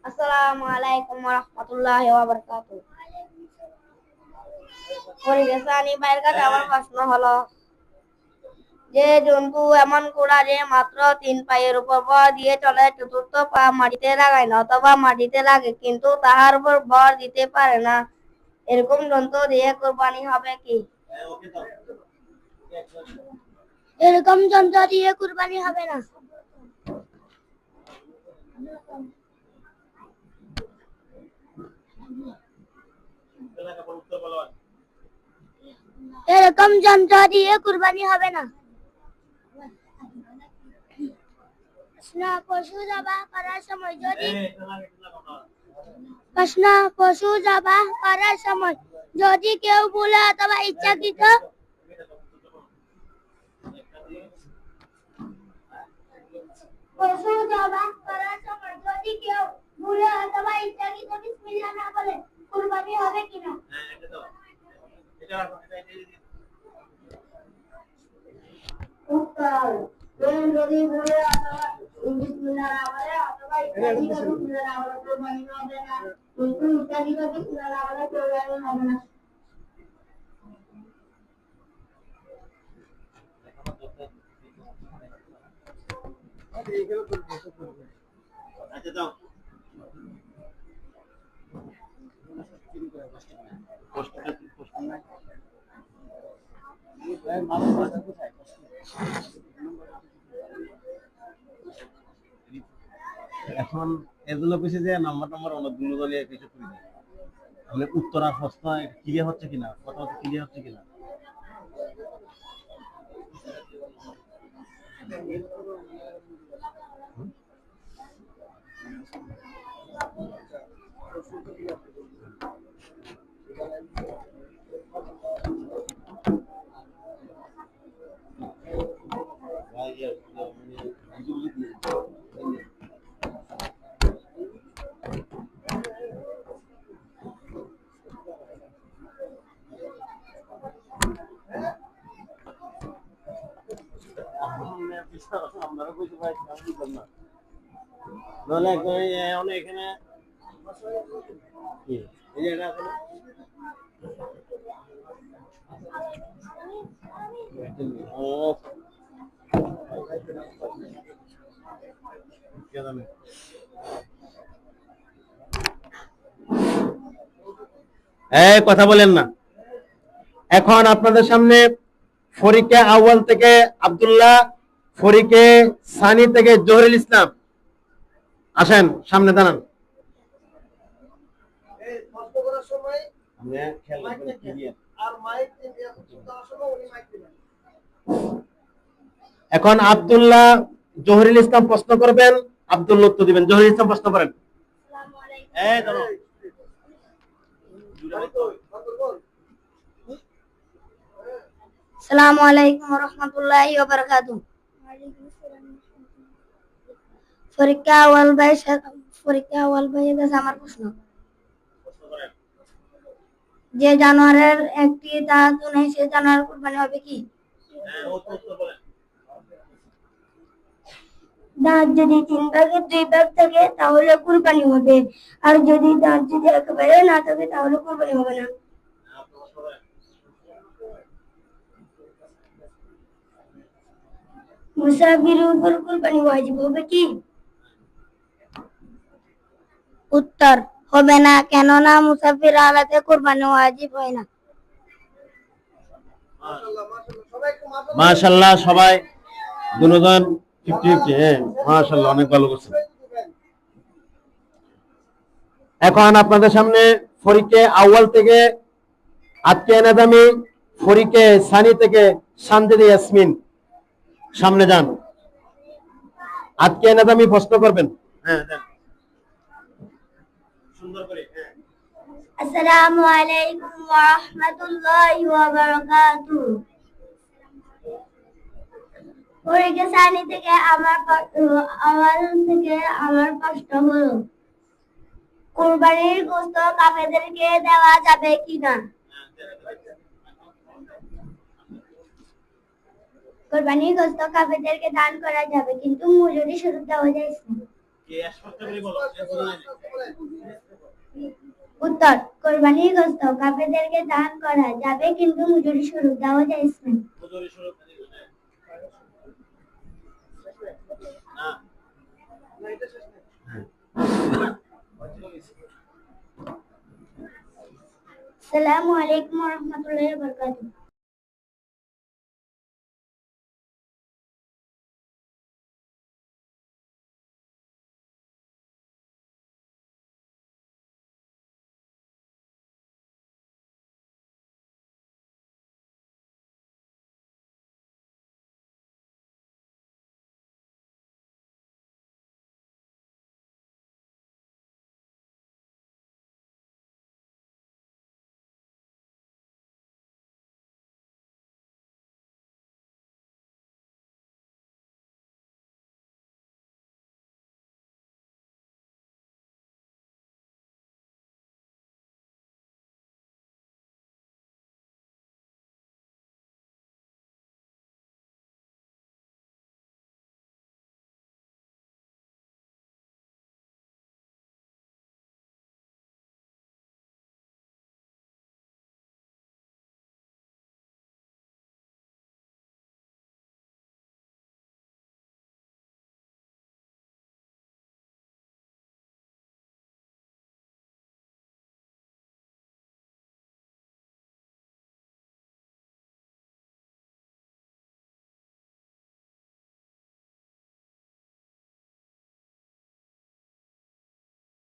আসসালামু আলাইকুম ওয়া রাহমাতুল্লাহি ওয়া বারাকাতুহু। পরিবেশানি ভাইয়ের কাছে আমার প্রশ্ন হলো, যে জন্তু এমন গোড়া যে মাত্র 3 পায়ের উপর ভর দিয়ে চলে, চতুর্থ পা মাটিতে লাগায় না অথবা মাটিতে লাগে কিন্তু তাহার উপর ভর দিতে পারে না, এরকম জন্তু দিয়ে কুরবানি হবে কি? এরকম জন্তু দিয়ে কুরবানি হবে না। এরকম যন্ত্র দিয়ে কুরবানি হবে না। পশু জবাহ করার সময় যদি কেউ ভুলে অথবা ইচ্ছাকৃত বিসমিল্লাহ না বলে কুরবানি হবে কিনা? উত্তর, যদি ভুলে অথবা বিসমিল্লাহ না বলে অথবা ইচ্ছাকৃত বিসমিল্লাহ না বলে কুরবানি হবে না, কিন্তু ইচ্ছাকৃত বিসমিল্লাহ না বলে কুরবানি হবে না। আচ্ছা দাও এখন এগুলো কিছু যে নাম্বার অনেকগুলো দলে কিছু করে দেয়, তাহলে উত্তর আর প্রশ্ন ক্লিয়ার হচ্ছে কিনা, কথা ক্লিয়ার হচ্ছে কিনা? এখানে কথা বলেন না। এখন আপনাদের সামনে ফরিকে আউয়াল থেকে আব্দুল্লাহ, ফরিকে সানি থেকে জহিরুল ইসলাম, আসেন সামনে দাঁড়ান। এখন আব্দুল্লাহ জহিরুল ইসলাম প্রশ্ন করবেন, আব্দুল্লাহ উত্তর দিবেন। জহিরুল ইসলাম প্রশ্ন করেন। আসসালামু আলাইকুম ওয়া রাহমাতুল্লাহি ওয়া বারাকাতুহু। পরীক্ষা আওয়াল ভাইয়ের কাছে আমার প্রশ্ন, যে জানোয়ারের একটি দাঁত নেই সে জানোয়ার কুরবানি হবে কি? দাঁত যদি 3 ভাগের 2 ভাগ থাকে তাহলে কুরবানি হবে, আর যদি দাঁত যদি একেবারে না থাকে তাহলে কুরবানি হবে না। মুসাফিরের উপর কুরবানি ওয়াজিব হবে কি? উত্তর, হবে না, কেননা মুসাফির হালাতে কুরবানি ওয়াজিব হয় না। মাশাআল্লাহ, সবাই দুজন 50-50। হ্যাঁ, মাশাআল্লাহ, অনেক ভালো করছেন। এখন আপনাদের সামনে ফরিকে আউয়াল থেকে আতিয়ান আদামি, ফরিকে সানি থেকে সানজিদা ইয়াসমিন, সামনে যান। আতিয়ান আদামি প্রশ্ন করবেন। হ্যাঁ, সুন্দর করে। আসসালামু আলাইকুম ওয়া রাহমাতুল্লাহি ওয়া বারাকাতুহু। ফরিকে সানি থেকে আমার প্রশ্ন হলো, কুরবানির গোশত কাফেরদেরকে দেওয়া যাবে কিনা? কোরবানির গোশত কাফেরদেরকে দান করা যাবে কিন্তু মজুরি শুরু দেওয়া যায় না। উত্তর, কোরবানির গোশত কাফেরদেরকে দান করা যাবে কিন্তু মজুরি শুরু দেওয়া যায় না। আসসালামু আলাইকুম ওয়া রাহমাতুল্লাহি ওয়া বারাকাতুহু।